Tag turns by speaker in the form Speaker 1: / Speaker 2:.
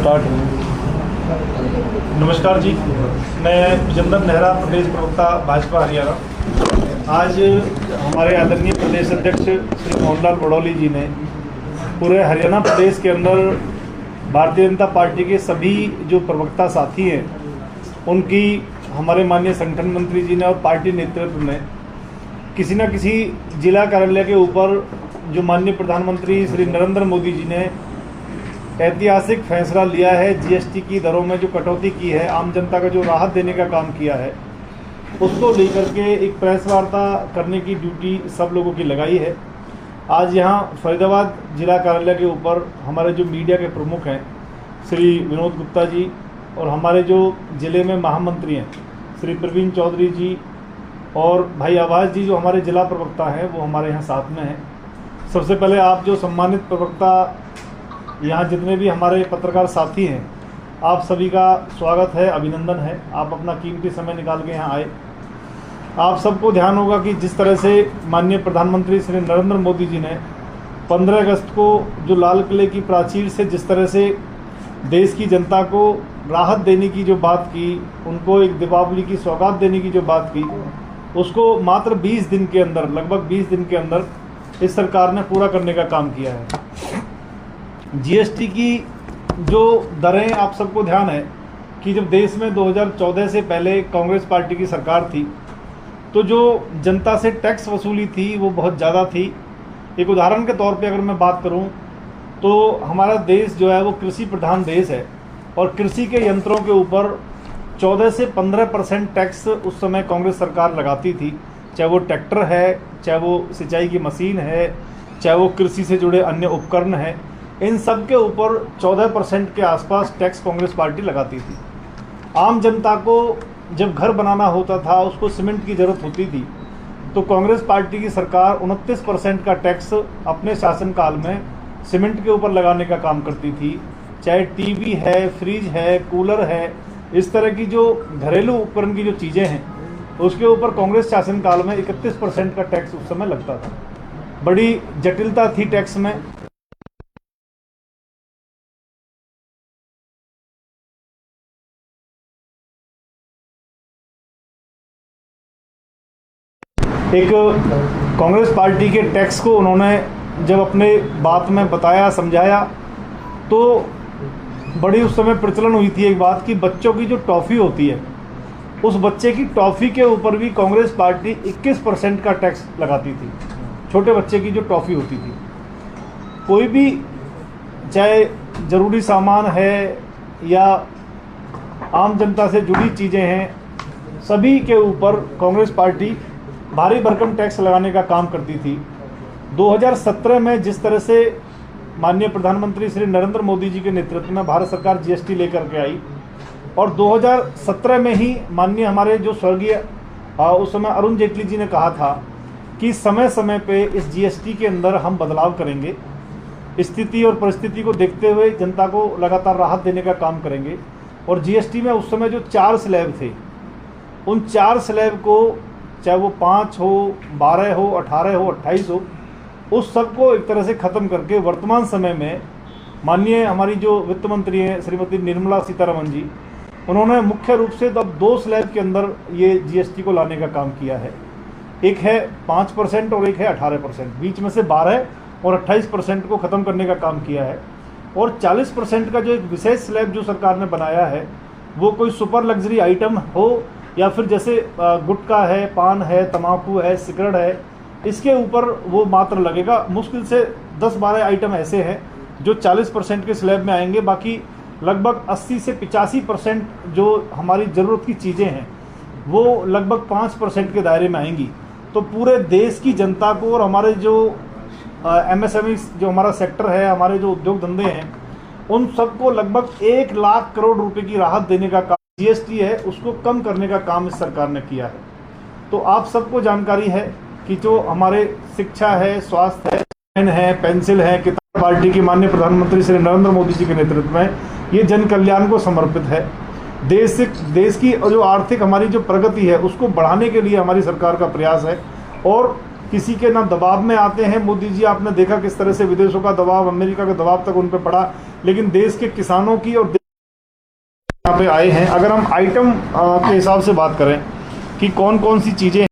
Speaker 1: Start हो। नमस्कार जी, मैं विजेंद्र नेहरा, प्रदेश प्रवक्ता भाजपा हरियाणा। आज हमारे आदरणीय प्रदेश अध्यक्ष श्री मोहनलाल बड़ौली जी ने पूरे हरियाणा प्रदेश के अंदर भारतीय जनता पार्टी के सभी जो प्रवक्ता साथी हैं उनकी हमारे माननीय संगठन मंत्री जी ने और पार्टी नेतृत्व ने किसी न किसी जिला कार्यालय के ऊपर जो माननीय प्रधानमंत्री श्री नरेंद्र मोदी जी ने ऐतिहासिक फैसला लिया है, जीएसटी की दरों में जो कटौती की है, आम जनता को जो राहत देने का काम किया है, उसको लेकर के एक प्रेस वार्ता करने की ड्यूटी सब लोगों की लगाई है। आज यहाँ फरीदाबाद जिला कार्यालय के ऊपर हमारे जो मीडिया के प्रमुख हैं श्री विनोद गुप्ता जी और हमारे जो ज़िले में महामंत्री हैं श्री प्रवीण चौधरी जी और भाई आवाज़ जी जो हमारे जिला प्रवक्ता हैं वो हमारे यहाँ साथ में हैं। सबसे पहले आप जो सम्मानित प्रवक्ता यहाँ जितने भी हमारे पत्रकार साथी हैं, आप सभी का स्वागत है, अभिनंदन है। आप अपना कीमती समय निकाल के यहाँ आए। आप सबको ध्यान होगा कि जिस तरह से माननीय प्रधानमंत्री श्री नरेंद्र मोदी जी ने 15 अगस्त को जो लाल किले की प्राचीर से जिस तरह से देश की जनता को राहत देने की जो बात की, उनको एक दीपावली की सौगात देने की जो बात की, उसको मात्र 20 दिन के अंदर, लगभग 20 दिन के अंदर इस सरकार ने पूरा करने का काम किया है। जीएसटी की जो दरें, आप सबको ध्यान है कि जब देश में 2014 से पहले कांग्रेस पार्टी की सरकार थी तो जो जनता से टैक्स वसूली थी वो बहुत ज़्यादा थी। एक उदाहरण के तौर पे अगर मैं बात करूं तो हमारा देश जो है वो कृषि प्रधान देश है और कृषि के यंत्रों के ऊपर 14 से 15% टैक्स उस समय कांग्रेस सरकार लगाती थी, चाहे वो ट्रैक्टर है, चाहे वो सिंचाई की मशीन है, चाहे वो कृषि से जुड़े अन्य उपकरण हैं, इन सब के ऊपर 14% के आसपास टैक्स कांग्रेस पार्टी लगाती थी। आम जनता को जब घर बनाना होता था, उसको सीमेंट की ज़रूरत होती थी, तो कांग्रेस पार्टी की सरकार 29% का टैक्स अपने शासनकाल में सीमेंट के ऊपर लगाने का काम करती थी। चाहे टीवी है, फ्रिज है, कूलर है, इस तरह की जो घरेलू उपकरण की जो चीज़ें हैं उसके ऊपर कांग्रेस शासनकाल में 31% का टैक्स उस समय लगता था। बड़ी जटिलता थी टैक्स में। एक कांग्रेस पार्टी के टैक्स को उन्होंने जब अपने बात में बताया, समझाया, तो बड़ी उस समय प्रचलन हुई थी एक बात कि बच्चों की जो टॉफ़ी होती है, उस बच्चे की टॉफ़ी के ऊपर भी कांग्रेस पार्टी 21% का टैक्स लगाती थी। छोटे बच्चे की जो टॉफ़ी होती थी, कोई भी चाहे ज़रूरी सामान है या आम जनता से जुड़ी चीज़ें हैं, सभी के ऊपर कांग्रेस पार्टी भारी भरकम टैक्स लगाने का काम करती थी। 2017 में जिस तरह से माननीय प्रधानमंत्री श्री नरेंद्र मोदी जी के नेतृत्व में भारत सरकार जीएसटी लेकर के आई और 2017 में ही माननीय हमारे जो स्वर्गीय उस समय अरुण जेटली जी ने कहा था कि समय समय पे इस जीएसटी के अंदर हम बदलाव करेंगे, स्थिति और परिस्थिति को देखते हुए जनता को लगातार राहत देने का काम करेंगे। और जीएसटी में उस समय जो 4 स्लैब थे, उन 4 स्लैब को, चाहे वो 5 हो, 12 हो, 18 हो, 28 हो, उस सब को एक तरह से ख़त्म करके वर्तमान समय में माननीय हमारी जो वित्त मंत्री हैं श्रीमती निर्मला सीतारमण जी, उन्होंने मुख्य रूप से अब 2 स्लैब के अंदर ये जीएसटी को लाने का काम किया है। एक है 5% और एक है 18%, बीच में से 12 और 28% को ख़त्म करने का काम किया है। और 40% का जो एक विशेष स्लैब जो सरकार ने बनाया है, वो कोई सुपर लग्जरी आइटम हो या फिर जैसे गुटखा है, पान है, तम्बाकू है, सिगरेट है, इसके ऊपर वो मात्र लगेगा। मुश्किल से 10-12 आइटम ऐसे हैं जो 40% के स्लैब में आएंगे। बाकी लगभग 80 से 85% जो हमारी ज़रूरत की चीज़ें हैं वो लगभग 5% के दायरे में आएंगी। तो पूरे देश की जनता को और हमारे जो एमएसएमई जो हमारा सेक्टर है, हमारे जो उद्योग धंधे हैं, उन सबको लगभग 1 लाख करोड़ रुपए की राहत देने का काम जीएसटी है उसको कम करने का काम इस सरकार ने किया है। तो आप सबको जानकारी है कि जो हमारे शिक्षा है, स्वास्थ्य है, पेन है, पेंसिल है, किताब, पार्टी की माननीय प्रधानमंत्री श्री नरेंद्र मोदी जी के नेतृत्व में ये जन कल्याण को समर्पित है। देश की जो आर्थिक हमारी जो प्रगति है उसको बढ़ाने के लिए हमारी सरकार का प्रयास है। और किसी के ना दबाव में आते हैं मोदी जी, आपने देखा किस तरह से विदेशों का दबाव, अमेरिका का दबाव तक उन पर पड़ा, लेकिन देश के किसानों की और यहाँ पे आए हैं। अगर हम आइटम के हिसाब से बात करें कि कौन कौन सी चीज़ें